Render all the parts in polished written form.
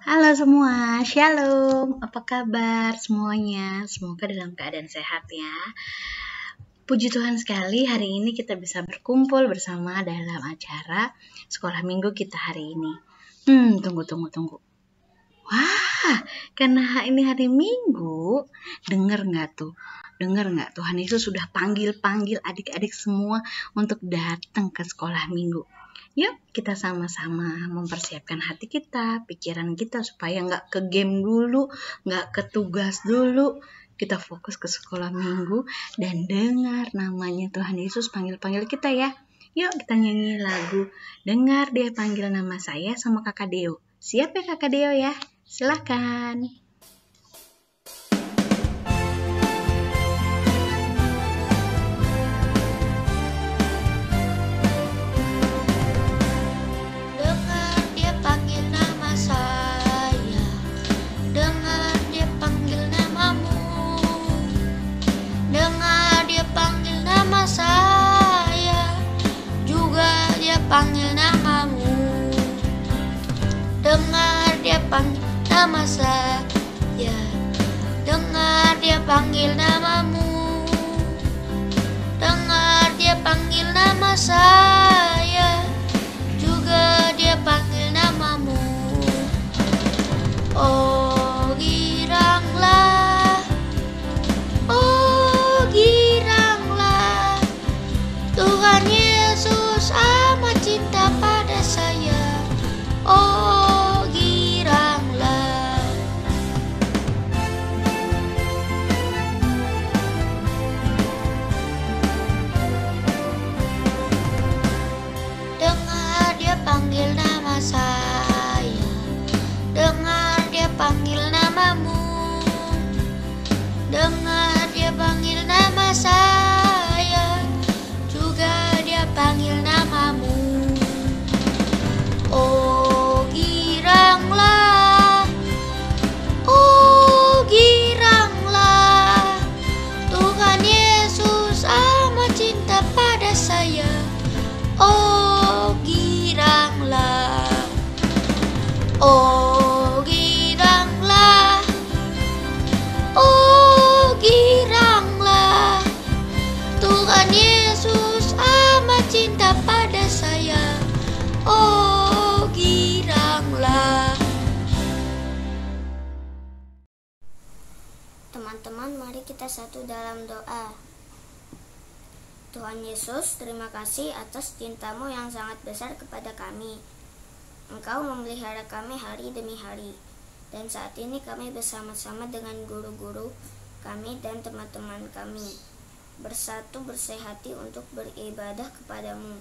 Halo semua, shalom. Apa kabar semuanya? Semoga dalam keadaan sehat ya. Puji Tuhan sekali hari ini kita bisa berkumpul bersama dalam acara sekolah minggu kita hari ini. Tunggu. Wah, karena ini hari Minggu, denger nggak tuh? Dengar nggak, Tuhan Yesus sudah panggil adik-adik semua untuk datang ke sekolah minggu. Yuk kita sama-sama mempersiapkan hati kita, pikiran kita supaya nggak ke game dulu, nggak ke tugas dulu. Kita fokus ke sekolah minggu dan dengar namanya Tuhan Yesus panggil-panggil kita ya. Yuk kita nyanyi lagu Dengar Dia Panggil Nama Saya sama Kakak Deo. Siap ya Kakak Deo ya? Silakan. Panggil namamu, dengar dia panggil nama saya, dengar dia panggil namamu, dengar dia panggil nama saya, juga dia panggil namamu. Oh giranglah, oh giranglah, Tuhan Yesus amat cinta pada saya. Oh giranglah, dengar dia panggil nama saya, dengar dia panggil namamu, dengar dia panggil nama saya, juga dia panggil namamu. Oh giranglah, oh giranglah, Tuhan Yesus amat cinta pada saya. Oh giranglah, oh giranglah, oh giranglah, Tuhan Yesus amat cinta pada saya. Oh giranglah. Teman-teman, mari kita satu dalam doa. Tuhan Yesus, terima kasih atas cinta-Mu yang sangat besar kepada kami. Engkau memelihara kami hari demi hari. Dan saat ini kami bersama-sama dengan guru-guru kami dan teman-teman kami bersatu bersehati untuk beribadah kepadamu.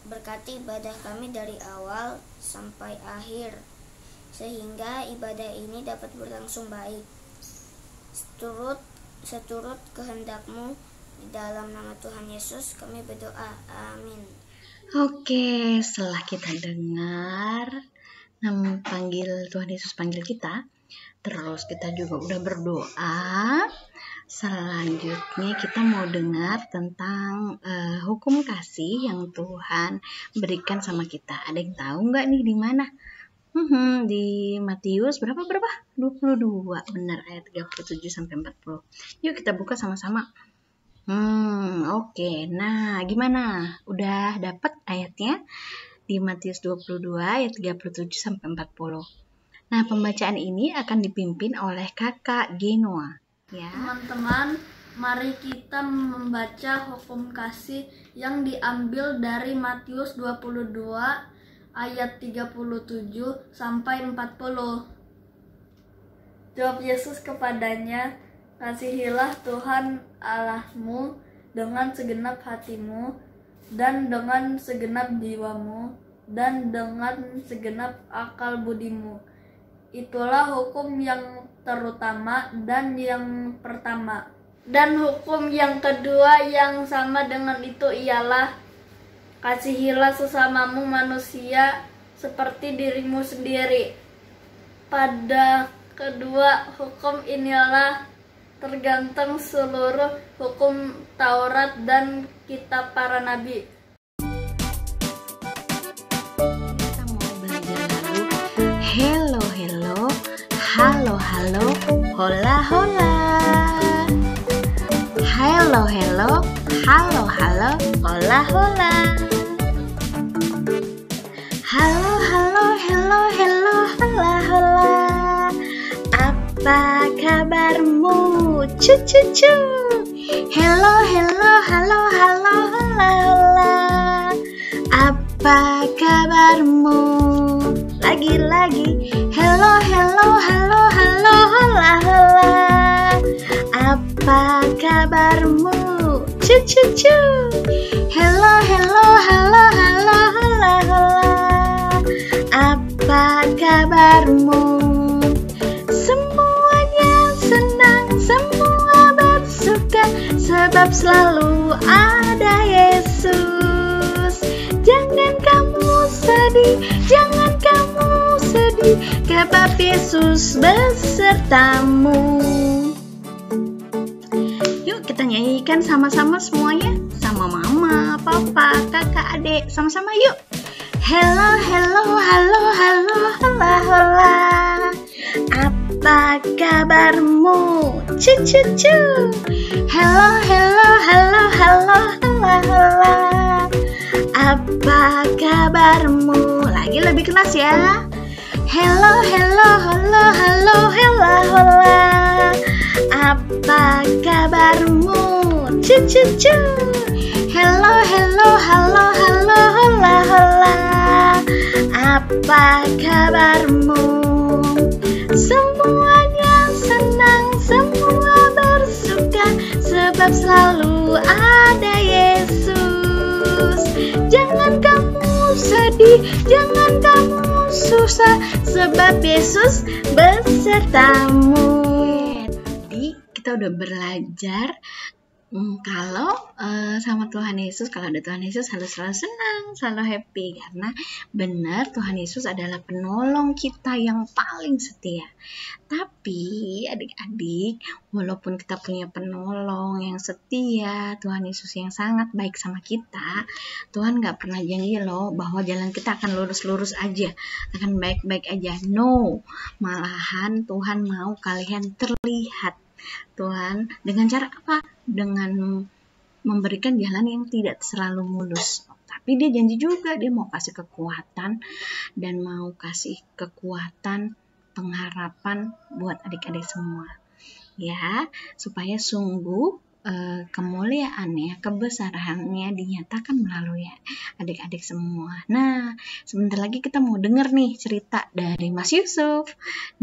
Berkati ibadah kami dari awal sampai akhir, sehingga ibadah ini dapat berlangsung baik seturut kehendak-Mu. Di dalam nama Tuhan Yesus kami berdoa, amin. Oke, setelah kita dengar Tuhan Yesus panggil kita, terus kita juga udah berdoa. Selanjutnya kita mau dengar tentang hukum kasih yang Tuhan berikan sama kita. Ada yang tahu nggak nih di mana? Di Matius berapa? 22, benar, ayat 37 sampai 40. Yuk kita buka sama-sama. Oke. Nah, gimana? Udah dapat ayatnya? Di Matius 22 ayat 37 sampai 40. Nah, pembacaan ini akan dipimpin oleh Kakak Genoa. Ya. Teman-teman, mari kita membaca hukum kasih yang diambil dari Matius 22 ayat 37 sampai 40. Jawab Yesus kepadanya, kasihilah Tuhan Allahmu dengan segenap hatimu, dan dengan segenap jiwamu, dan dengan segenap akal budimu. Itulah hukum yang terutama dan yang pertama. Dan hukum yang kedua yang sama dengan itu ialah, kasihilah sesamamu manusia seperti dirimu sendiri. Pada kedua hukum inilah tergantung seluruh hukum Taurat dan kitab para nabi. Kita mau belajar lagu Hello hola hola. Hello hello, halo halo, hola hola. Halo halo, hello hello, hola hola. Apa kabarmu? Cu cu cu. Hello hello, halo halo, hola hola. Apa kabarmu? Lagi-lagi. Hello hello, halo halo, hola hola. Apa kabarmu? Cu cu cu. Hello hello, halo halo, hola hola. Apa kabarmu? Semuanya senang, semua bersuka, sebab selalu ada Yesus. Jangan kamu sedih, jangan kamu sedih, sebab Yesus besertamu. Yuk kita nyanyikan sama-sama semuanya, sama mama, papa, kakak, adik, sama-sama yuk. Hello hello, halo halo, hola hola. Apa kabarmu? Cu cu cu. Hello hello, halo halo, hola hola. Apa kabarmu? Lagi lebih keras ya. Hello hello, halo halo, hola hola. Apa kabarmu? Cu cu cu. Hello hello, halo halo, hola hola. Apa kabarmu? Semuanya senang, semua bersuka, sebab selalu ada Yesus. Jangan kamu sedih, jangan kamu susah, sebab Yesus besertamu. Tadi kita udah belajar kalau sama Tuhan Yesus, kalau ada Tuhan Yesus harus selalu senang, selalu happy, karena benar Tuhan Yesus adalah penolong kita yang paling setia. Tapi adik-adik, walaupun kita punya penolong yang setia, Tuhan Yesus yang sangat baik sama kita, Tuhan gak pernah janji loh bahwa jalan kita akan lurus-lurus aja, akan baik-baik aja. No, malahan Tuhan mau kalian terlihat Tuhan dengan cara apa? Dengan memberikan jalan yang tidak selalu mulus. Tapi dia janji juga dia mau kasih kekuatan dan mau kasih kekuatan pengharapan buat adik-adik semua. Ya, supaya sungguh kemuliaannya, kebesarannya dinyatakan melalui adik-adik semua. Nah, sebentar lagi kita mau dengar nih cerita dari Mas Yusuf.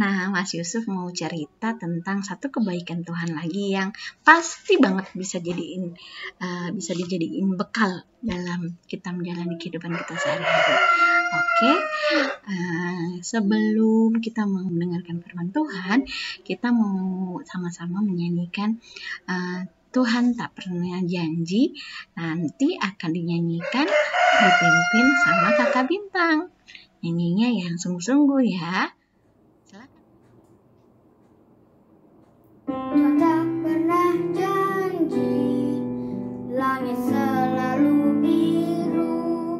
Nah, Mas Yusuf mau cerita tentang satu kebaikan Tuhan lagi yang pasti banget bisa dijadiin bekal dalam kita menjalani kehidupan kita sehari-hari. Oke, sebelum kita mau mendengarkan firman Tuhan, kita mau sama-sama menyanyikan Tuhan tak pernah janji, nanti akan dinyanyikan, dipimpin sama Kakak Bintang. Nyanyinya yang sungguh-sungguh ya. Silakan. Tuhan tak pernah janji, langit selalu biru,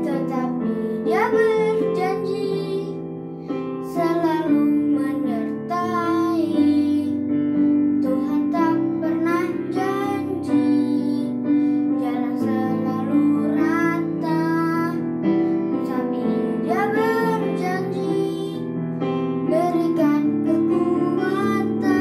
tetapi Dia berjanji selalu menyertai. Tuhan tak pernah janji jalan selalu rata, tapi Dia berjanji berikan kekuatan.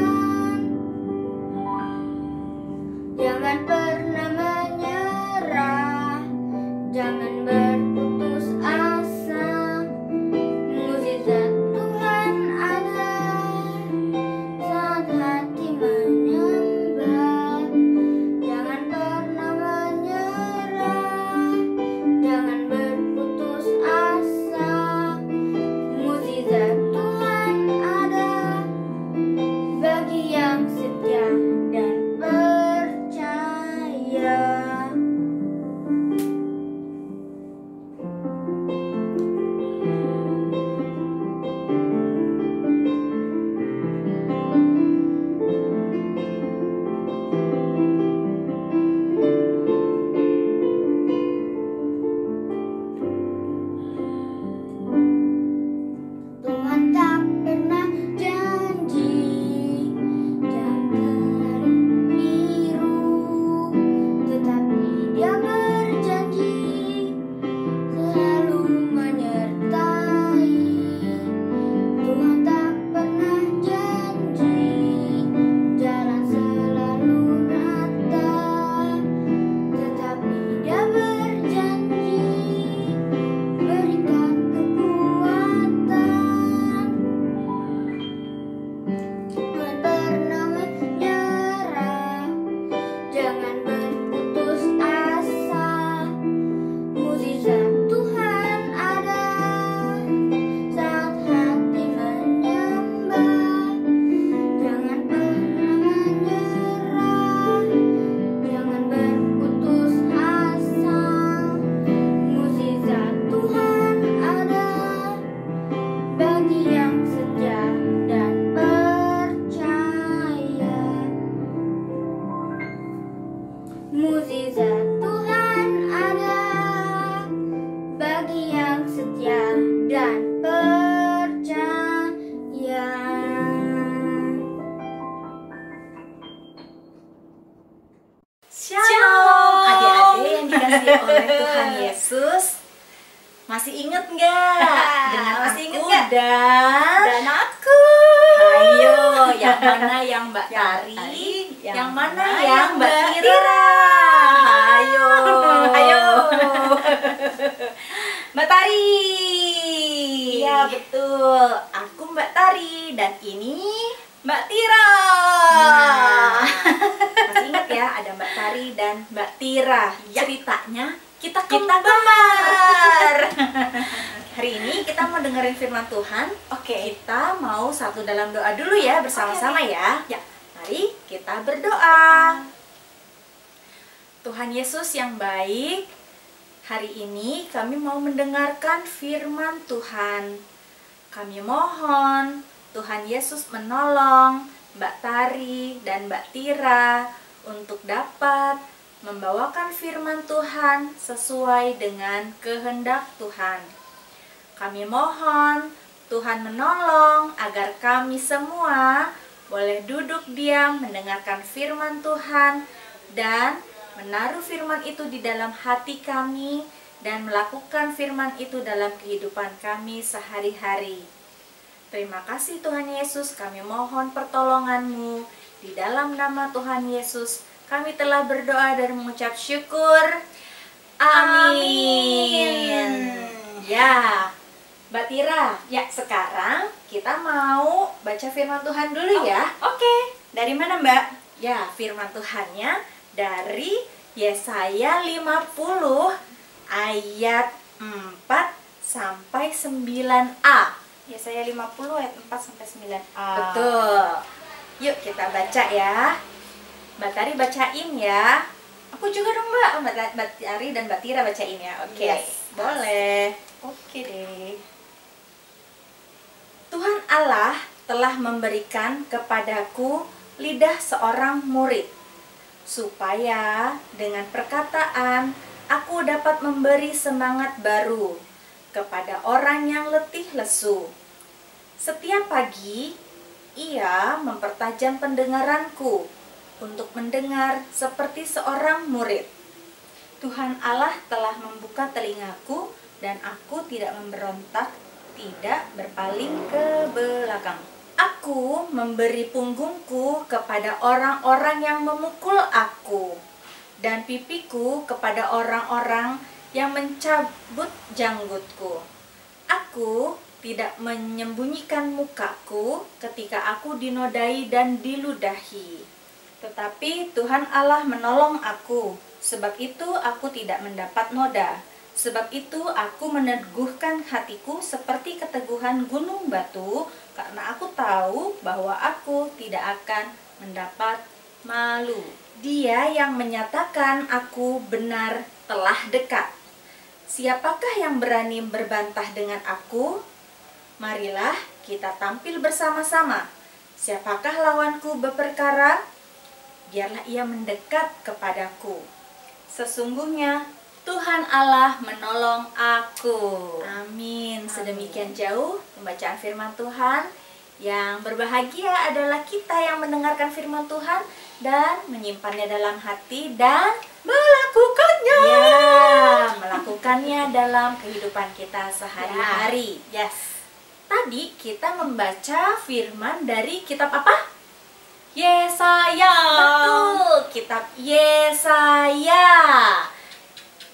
dikasih oleh Tuhan Yesus. Masih inget nggak? Dengan Masih aku inget nggak? dan aku. ayo, yang mana yang Mbak Tari, yang mana yang Mbak Ira? Ayo, Ayo. Mbak Tari. Iya, betul. Aku Mbak Tari dan ini Mbak Tira. Nah. Masih ingat ya, ada Mbak Tari dan Mbak Tira. Ya. Ceritanya kita kembar. Hari ini kita mau dengerin firman Tuhan. Oke. Kita mau satu dalam doa dulu ya bersama-sama ya. Ya. Mari kita berdoa. Tuhan Yesus yang baik, hari ini kami mau mendengarkan firman Tuhan. Kami mohon Tuhan Yesus menolong Mbak Tari dan Mbak Tira untuk dapat membawakan firman Tuhan sesuai dengan kehendak Tuhan. Kami mohon Tuhan menolong agar kami semua boleh duduk diam mendengarkan firman Tuhan dan menaruh firman itu di dalam hati kami dan melakukan firman itu dalam kehidupan kami sehari-hari. Terima kasih Tuhan Yesus, kami mohon pertolongan-Mu. Di dalam nama Tuhan Yesus, kami telah berdoa dan mengucap syukur. Amin. Ya, Mbak Tira, ya sekarang kita mau baca firman Tuhan dulu ya. Oke. Dari mana, Mbak? Ya, firman Tuhannya dari Yesaya 50 ayat 4 sampai 9a. Yesaya 50 ayat 4 sampai 9a. Betul. Yuk kita baca ya. Mbak Tari bacain ya. Aku juga dong Mbak Tari dan Mbak Tira bacain ya. Oke. Yes. Boleh. Oke deh. Tuhan Allah telah memberikan kepadaku lidah seorang murid, supaya dengan perkataan aku dapat memberi semangat baru kepada orang yang letih lesu. Setiap pagi, ia mempertajam pendengaranku untuk mendengar seperti seorang murid. Tuhan Allah telah membuka telingaku dan aku tidak memberontak, tidak berpaling ke belakang. Aku memberi punggungku kepada orang-orang yang memukul aku, dan pipiku kepada orang-orang yang mencabut janggutku. Aku tidak menyembunyikan mukaku ketika aku dinodai dan diludahi. Tetapi Tuhan Allah menolong aku, sebab itu aku tidak mendapat noda. Sebab itu aku meneguhkan hatiku seperti keteguhan gunung batu, karena aku tahu bahwa aku tidak akan mendapat malu. Dia yang menyatakan aku benar telah dekat. Siapakah yang berani berbantah dengan aku? Marilah kita tampil bersama-sama. Siapakah lawanku berperkara? Biarlah ia mendekat kepadaku. Sesungguhnya Tuhan Allah menolong aku. Amin. Sedemikian jauh pembacaan firman Tuhan. Yang berbahagia adalah kita yang mendengarkan firman Tuhan dan menyimpannya dalam hati dan melakukannya. Ya, melakukannya dalam kehidupan kita sehari-hari. Yes. Tadi kita membaca firman dari kitab apa? Yesaya. Betul, kitab Yesaya.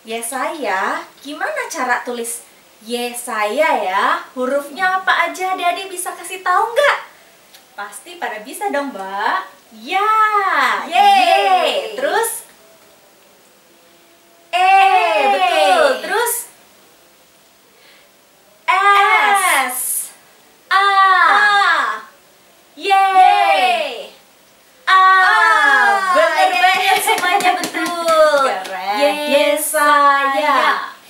Yesaya, gimana cara tulis Yesaya ya? Hurufnya apa aja? Adik-adik bisa kasih tahu nggak? Pasti pada bisa dong, Mbak. Ya, Yeay. Terus betul. Terus S, A, Yeay. Bener banget semuanya betul. Keren. Yesaya.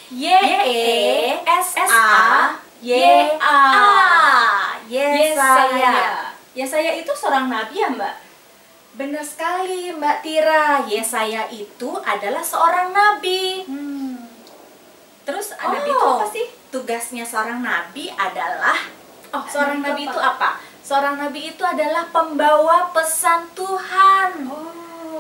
Y-E-S-A-Y-A. Yesaya. Yesaya itu seorang nabi ya, Mbak? Benar sekali, Mbak Tira. Yesaya itu adalah seorang nabi. Terus nabi itu apa sih? Tugasnya seorang nabi adalah seorang nabi itu apa? Seorang nabi itu adalah pembawa pesan Tuhan.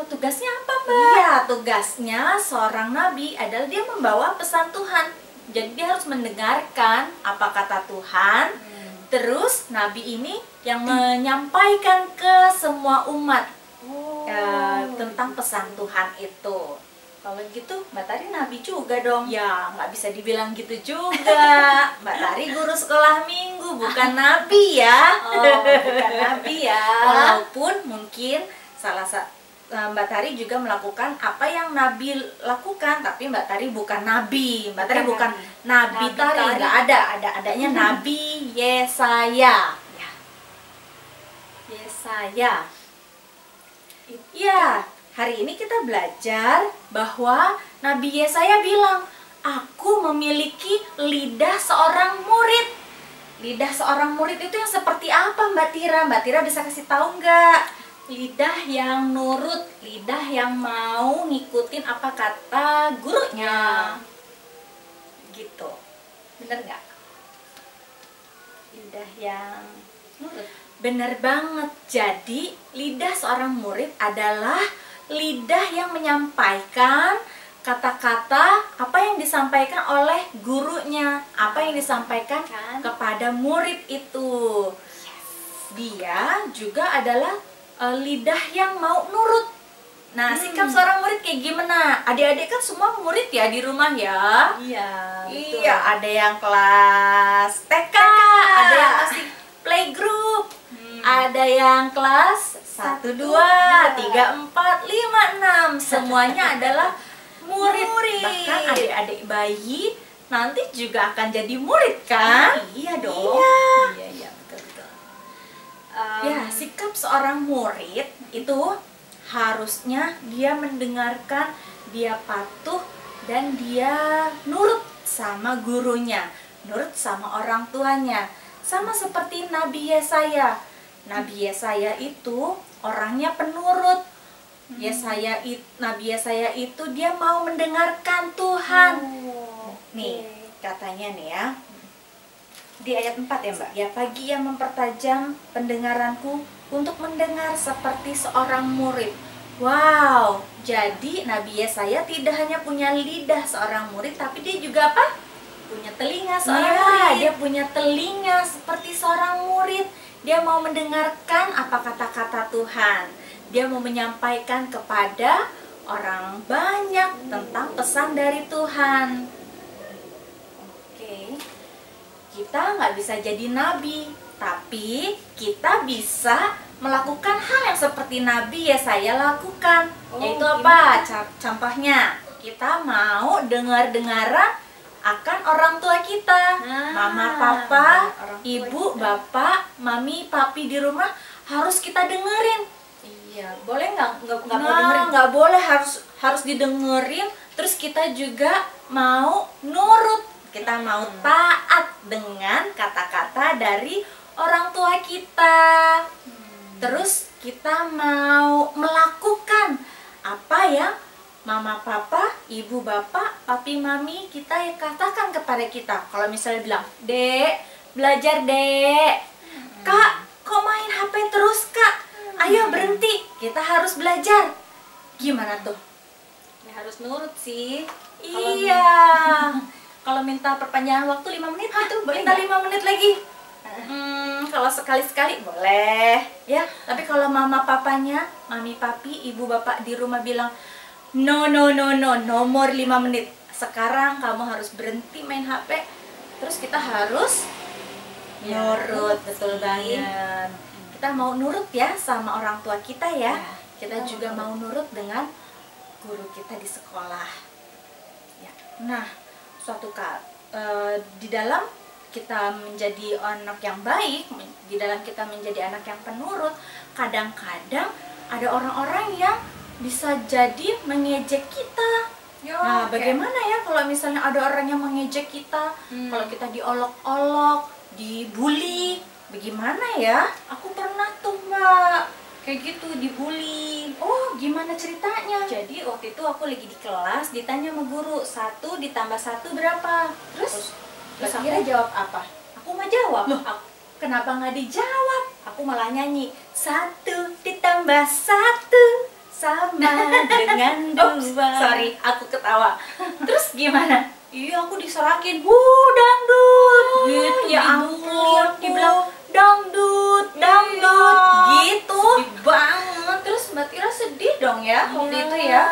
Tugasnya apa, Mbak? Iya, tugasnya seorang nabi adalah dia membawa pesan Tuhan. Jadi dia harus mendengarkan apa kata Tuhan. Terus nabi ini yang menyampaikan ke semua umat tentang pesan Tuhan itu. Kalau gitu Mbak Tari nabi juga dong. Ya, nggak bisa dibilang gitu juga. Mbak Tari guru sekolah minggu, bukan nabi ya. Oh, bukan nabi ya. Walaupun mungkin Mbak Tari juga melakukan apa yang nabi lakukan, tapi Mbak Tari bukan nabi. Mbak Tari bukan nabi Tari, nggak adanya Nabi Yesaya. Yesaya. Iya, hari ini kita belajar bahwa Nabi Yesaya bilang, aku memiliki lidah seorang murid. Lidah seorang murid itu yang seperti apa Mbak Tira? Mbak Tira bisa kasih tahu nggak? Lidah yang nurut, lidah yang mau ngikutin apa kata gurunya. Gitu. Bener nggak? Lidah yang nurut. Bener banget. Jadi, lidah seorang murid adalah lidah yang menyampaikan kata-kata apa yang disampaikan oleh gurunya, apa yang disampaikan kepada murid itu. Dia juga adalah lidah yang mau nurut. Nah, sikap seorang murid kayak gimana? Adik-adik kan semua murid ya di rumah ya? Iya. Iya, ada yang kelas TK, ada yang masih playgroup, ada yang kelas 1, 2, 3, 4, 5, 6. Semuanya adalah murid. Bahkan adik-adik bayi nanti juga akan jadi murid kan? Iya dong. Iya, betul. Ya, sikap seorang murid itu harusnya dia mendengarkan, dia patuh, dan dia nurut sama gurunya, nurut sama orang tuanya. Sama seperti Nabi Yesaya. Nabi Yesaya itu orangnya penurut. Nabi Yesaya itu dia mau mendengarkan Tuhan. Nih, katanya nih ya. Di ayat 4 ya Mbak. Ya, pagi yang mempertajam pendengaranku untuk mendengar seperti seorang murid. Wow, jadi Nabi Yesaya tidak hanya punya lidah seorang murid, tapi dia juga apa? Punya telinga seorang murid. Dia punya telinga seperti seorang murid. Dia mau mendengarkan apa kata-kata Tuhan. Dia mau menyampaikan kepada orang banyak tentang pesan dari Tuhan. Oke, kita nggak bisa jadi nabi, tapi kita bisa melakukan hal yang seperti Nabi Yesaya lakukan. Yaitu apa? Contohnya, kita mau dengar-dengaran akan orang tua kita, mama, papa, ibu, bapak, mami, papi di rumah harus kita dengerin. Iya, boleh nggak mau dengerin? Nggak boleh, harus didengerin. Terus kita juga mau nurut, kita mau taat dengan kata-kata dari orang tua kita. Terus kita mau melakukan apa yang mama, papa, ibu, bapak, papi, mami kita yang katakan kepada kita. Kalau misalnya bilang, Dek, belajar Dek. Kak, kok main HP terus Kak? Ayo berhenti, kita harus belajar. Gimana tuh? Ya harus nurut sih. Iya. Kalau minta perpanjangan waktu 5 menit itu minta 5 menit lagi. Kalau sekali-sekali boleh ya. Tapi kalau mama papanya, mami papi, ibu bapak di rumah bilang, no, nomor 5 menit. Sekarang kamu harus berhenti main HP. Terus kita harus nurut, betul banget. Kita mau nurut ya sama orang tua kita ya. Kita juga mau nurut dengan guru kita di sekolah. Ya. Nah, di dalam kita menjadi anak yang baik, di dalam kita menjadi anak yang penurut, kadang-kadang ada orang-orang yang bisa jadi mengejek kita. Nah, bagaimana ya kalau misalnya ada orang yang mengejek kita, kalau kita diolok-olok, dibully, bagaimana ya? Aku pernah tuh Mbak, kayak gitu dibully. Oh, gimana ceritanya? Jadi waktu itu aku lagi di kelas, ditanya sama guru, 1 ditambah 1 berapa? Terus kira jawab apa? Aku mah jawab. Loh, kenapa nggak dijawab? Aku malah nyanyi, 1 ditambah 1 sama dengan dua. Sorry, aku ketawa. Terus gimana? Iya, aku diserakin, dangdut gitu. Ya ampun, dibilang dangdut, dangdut gitu. Sedih banget. Terus Mbak Tira sedih dong ya waktu Iya. itu ya.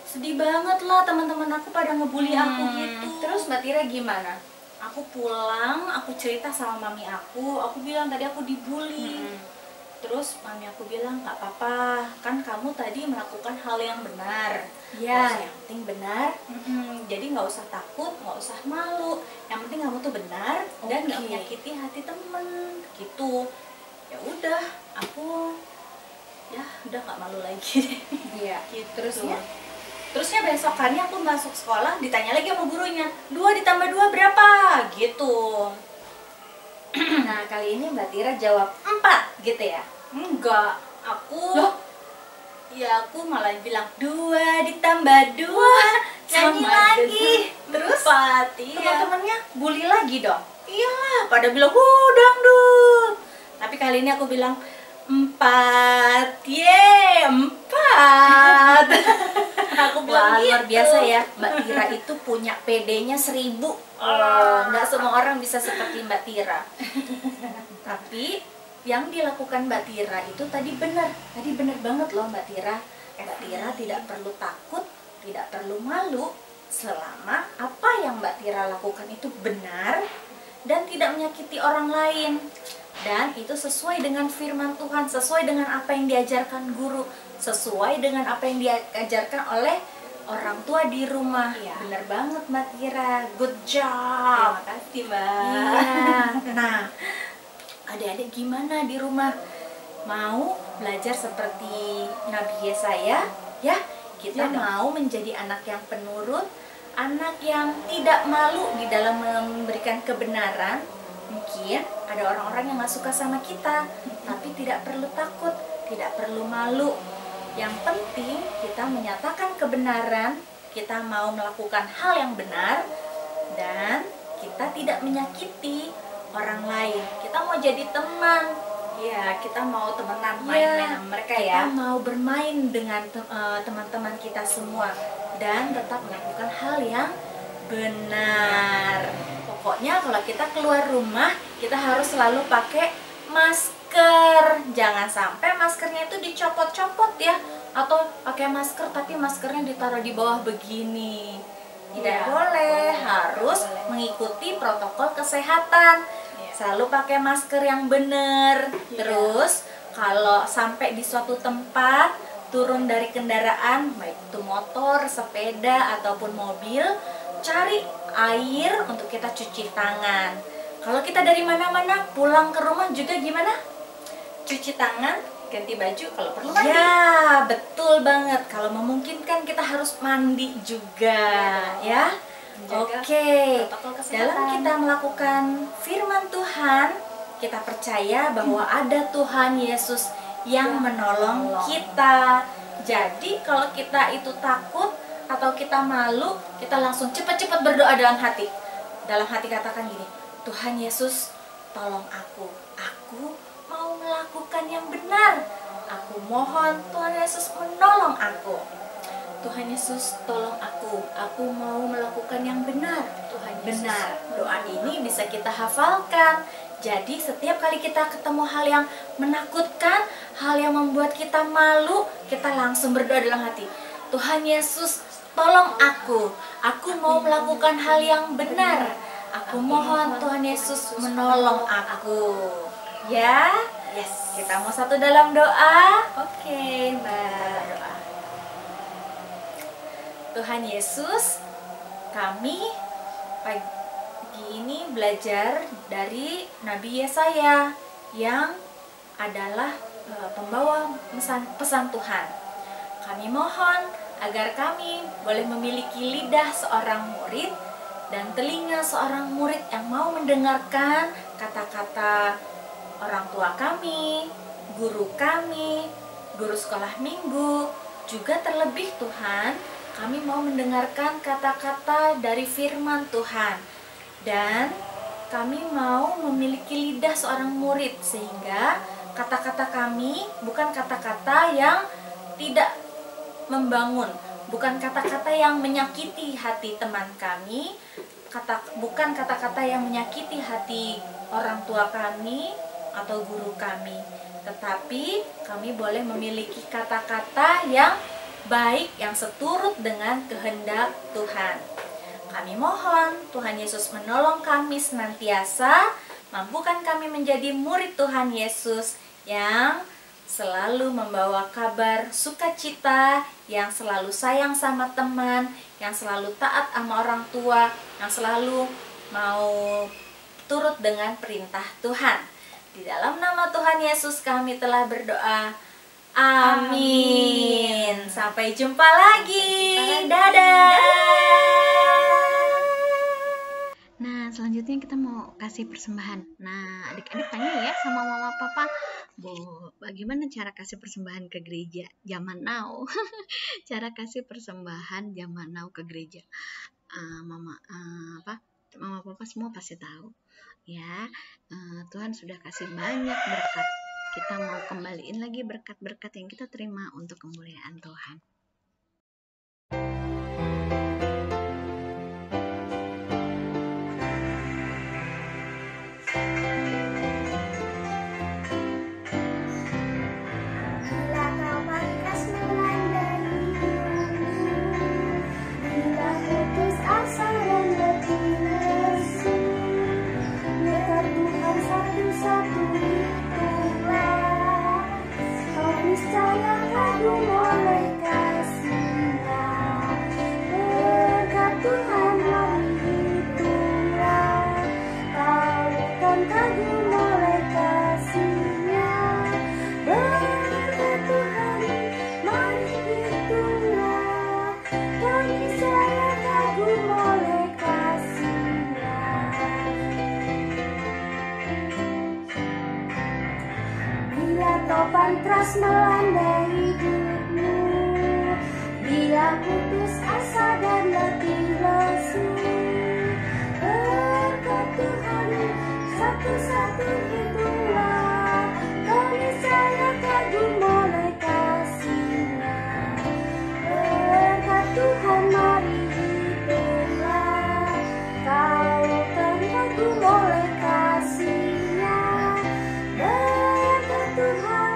Sedih banget lah, teman-teman aku pada ngebully aku gitu. Terus Mbak Tira gimana? Aku pulang, aku cerita sama mami aku bilang tadi aku dibully. Terus mami aku bilang, nggak apa-apa, kan kamu tadi melakukan hal yang benar. Iya. Yang penting benar. Jadi nggak usah takut, nggak usah malu. Yang penting kamu tuh benar dan nggak Oke. menyakiti hati temen gitu. Ya udah, aku ya udah nggak malu lagi. Iya. Gitu. Terusnya Besokannya aku masuk sekolah, ditanya lagi sama gurunya, 2 ditambah 2 berapa? Gitu. nah, kali ini Mbak Tira jawab 4 gitu ya. Enggak, aku Loh? ya aku malah bilang 2 ditambah 2 nyanyi lagi. Terus 4, iya. teman-temannya bully lagi dong. Iyalah, pada bilang dangdut. Tapi kali ini aku bilang 4, 4. Aku bilang Wah, luar gitu. biasa ya, Mbak Tira itu punya PD-nya 1000. Nggak semua orang bisa seperti Mbak Tira. Tapi yang dilakukan Mbak Tira itu tadi benar banget loh Mbak Tira. Mbak Tira tidak perlu takut, tidak perlu malu selama apa yang Mbak Tira lakukan itu benar dan tidak menyakiti orang lain. Dan itu sesuai dengan firman Tuhan, sesuai dengan apa yang diajarkan guru, sesuai dengan apa yang diajarkan oleh orang tua di rumah. Iya. Benar banget Mbak Tira, good job. Terima kasih, Mbak. Iya. Nah, adik-adik gimana di rumah? Mau belajar seperti Nabi Yesaya? Ya, kita Iya dong. mau menjadi anak yang penurut, anak yang tidak malu di dalam memberikan kebenaran. Mungkin ada orang-orang yang gak suka sama kita, tapi tidak perlu takut, tidak perlu malu. Yang penting kita menyatakan kebenaran, kita mau melakukan hal yang benar, dan kita tidak menyakiti orang lain. Kita mau jadi teman. Iya, kita mau temenan Iya, main-main sama mereka ya. Kita mau bermain dengan teman-teman kita semua dan tetap melakukan hal yang benar. Pokoknya kalau kita keluar rumah, kita harus selalu pakai masker. Jangan sampai maskernya itu dicopot-copot ya, atau pakai masker tapi maskernya ditaruh di bawah begini. Tidak Iya. boleh, harus mengikuti protokol kesehatan. Iya. Selalu pakai masker yang benar. Terus kalau sampai di suatu tempat, turun dari kendaraan, baik itu motor, sepeda ataupun mobil, cari air untuk kita cuci tangan. Kalau kita dari mana-mana pulang ke rumah juga gimana? Cuci tangan, ganti baju kalau perlu mandi. Ya, betul banget. Kalau memungkinkan kita harus mandi juga, ya. Menjaga Oke. protokol kesehatan. Dalam kita melakukan firman Tuhan, kita percaya bahwa ada Tuhan Yesus yang menolong kita. Jadi kalau kita itu takut atau kita malu, kita langsung cepat-cepat berdoa dalam hati. Dalam hati katakan gini, Tuhan Yesus, tolong aku. Aku mau melakukan yang benar. Aku mohon Tuhan Yesus menolong aku. Tuhan Yesus, tolong aku. Aku mau melakukan yang benar. Tuhan Yesus. Benar. Doa ini bisa kita hafalkan. Jadi setiap kali kita ketemu hal yang menakutkan, hal yang membuat kita malu, kita langsung berdoa dalam hati. Tuhan Yesus, tolong aku. Aku mau melakukan hal yang benar. Aku mohon Tuhan Yesus menolong aku. Ya, Yes. kita mau satu dalam doa. Oke, Mbak. Doa. Tuhan Yesus, kami pagi ini belajar dari Nabi Yesaya yang adalah pembawa pesan Tuhan. Kami mohon agar kami boleh memiliki lidah seorang murid dan telinga seorang murid yang mau mendengarkan kata-kata orang tua kami, guru kami, guru sekolah minggu, juga terlebih Tuhan, kami mau mendengarkan kata-kata dari firman Tuhan. Dan kami mau memiliki lidah seorang murid sehingga kata-kata kami bukan kata-kata yang tidak membangun, bukan kata-kata yang menyakiti hati teman kami, bukan kata-kata yang menyakiti hati orang tua kami atau guru kami, tetapi kami boleh memiliki kata-kata yang baik, yang seturut dengan kehendak Tuhan. Kami mohon Tuhan Yesus menolong kami senantiasa, mampukan kami menjadi murid Tuhan Yesus yang selalu membawa kabar sukacita, yang selalu sayang sama teman, yang selalu taat sama orang tua, yang selalu mau turut dengan perintah Tuhan. Di dalam nama Tuhan Yesus kami telah berdoa. Amin. Sampai jumpa lagi. Dadah. Nah, selanjutnya kita mau kasih persembahan. Nah, adik-adik tanya ya sama mama papa, Bu, bagaimana cara kasih persembahan ke gereja zaman now? Cara kasih persembahan zaman now ke gereja. Mama papa semua pasti tahu. Ya, Tuhan sudah kasih banyak berkat. Kita mau kembaliin lagi berkat-berkat yang kita terima untuk kemuliaan Tuhan. Topan teras melanda hidupmu, bila putus asa dan letih lesu, berkat Tuhan satu-satu itulah, keniscayaan kagum oleh kasih-Nya. Berkat Tuhan mari hiduplah, kau terkagum oleh kasih-Nya. Berkat Tuhan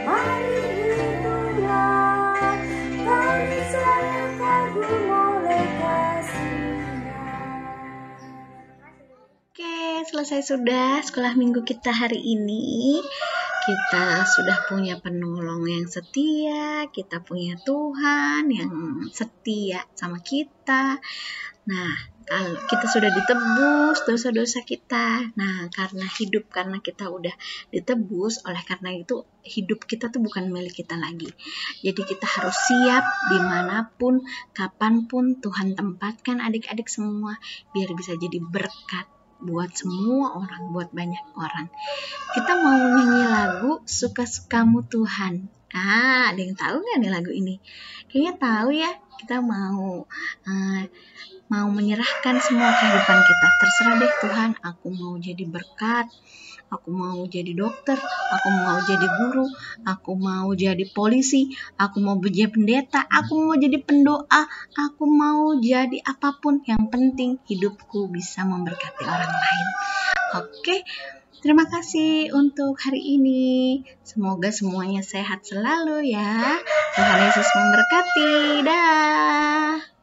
mari hiduplah, kau niscaya kagum oleh kasih-Nya. Oke, selesai sudah sekolah minggu kita hari ini. Kita sudah punya penolong yang setia, kita punya Tuhan yang setia sama kita. Nah, kalau kita sudah ditebus dosa-dosa kita. Nah, karena kita udah ditebus, oleh karena itu hidup kita tuh bukan milik kita lagi. Jadi kita harus siap dimanapun, kapanpun Tuhan tempatkan adik-adik semua, biar bisa jadi berkat buat semua orang, buat banyak orang. Kita mau nyanyi lagu Suka-Sukamu Tuhan. Ada yang tahu nggak nih lagu ini? Kayaknya tahu ya. Kita mau menyerahkan semua kehidupan kita. Terserah deh Tuhan, aku mau jadi berkat, aku mau jadi dokter, aku mau jadi guru, aku mau jadi polisi, aku mau jadi pendeta, aku mau jadi pendoa, aku mau jadi apapun. Yang penting hidupku bisa memberkati orang lain. Oke, terima kasih untuk hari ini. Semoga semuanya sehat selalu ya. Tuhan Yesus memberkati. Dah.